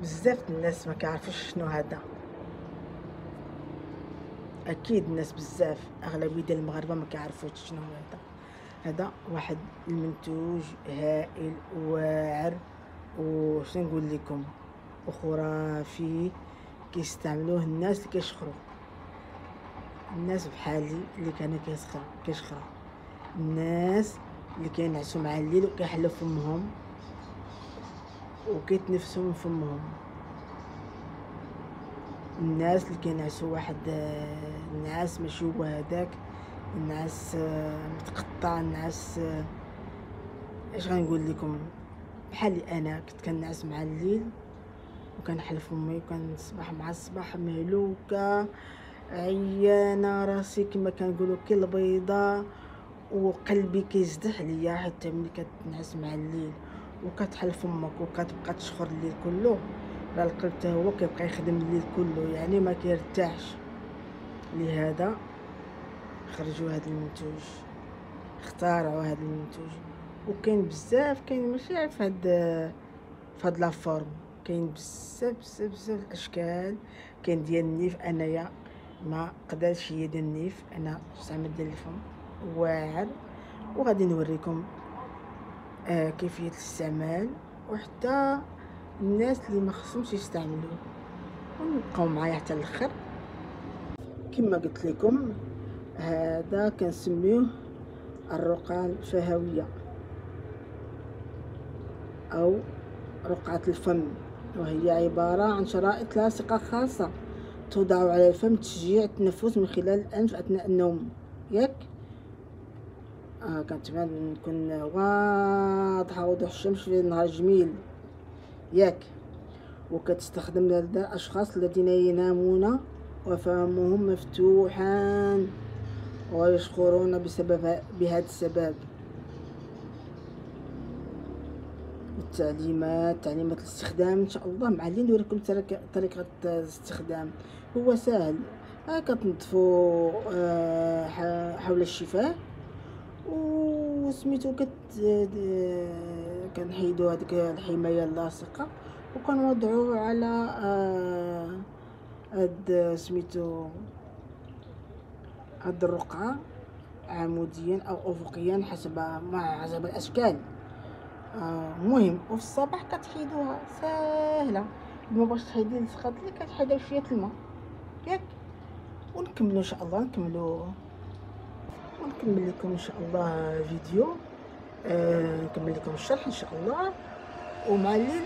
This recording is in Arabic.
بزاف الناس ما كيعرفوش شنو هذا. اكيد الناس بزاف اغلبيه ديال المغاربه ما كيعرفوش شنو هو هذا. هذا واحد المنتوج هائل واعر، وشنو نقول لكم، وخرافي. كيستعملوه الناس اللي كيشخروا، الناس بحالي اللي كانوا كيشخروا، الناس اللي كينعسوا مع الليل وكيحلوا فمهم وكيتنفسوا من فمهم، الناس اللي كينعسوا واحد النعاس ماشي هو هذاك النعاس متقطع، النعاس اش غنقول لكم، بحالي انا كنت كنعس مع الليل وكنحل فمي وكنصبح مع الصباح مهلوكه عيانه راسي كما كنقولوا كي البيضه، وقلبي كيزدح ليا حتى ملي كتنعس مع الليل وكتحل فمك وكتبقى تشخر الليل كله، راه القلب حتى هو كيبقى يخدم الليل كله، يعني ما كيرتاحش. لهذا خرجوا هذا المنتوج، اخترعوا هذا المنتوج. وكاين بزاف، كاين ماشي غير في هاد لافورم، كاين بزاف بزاف بزاف الاشكال. كاين ديال النيف، انايا ما قدرش هي ديال النيف، انا استعمل ديال الفم واعر، وغادي نوريكم كيفيه الاستعمال، وحتى الناس اللي ما خصهمش يستعملوه، ونبقاو معايا حتى الاخر. كما قلت لكم هذا كنسميوه الرقعة الفهوية أو رقعة الفم، وهي عبارة عن شرائط لاصقة خاصة توضع على الفم تشجيع التنفس من خلال الأنف أثناء النوم. ياك كنتمنى نكون واضحة وضوح الشمس في نهار جميل. ياك وكتستخدم لدى الأشخاص الذين ينامون وفمهم مفتوحا ويشخرون بهذا السبب. تعليمات الاستخدام ان شاء الله معلي نوريكم طريقه الاستخدام. هو سهل، كتنظفوا حول الشفاه وسميتو كنحيدو هذيك الحمايه اللاصقه وكنوضعوه على هاد سميتو هاد الرقعه عموديا او افقيا حسب الاشكال. مهم. وفي الصباح كتحيدوها ساهله، ما باش تحيدي السخط اللي كتحيدها بشويه الماء. ياك ونكملوا ان شاء الله، ونكمل لكم ان شاء الله فيديو، نكمل لكم الشرح ان شاء الله. ومع الليل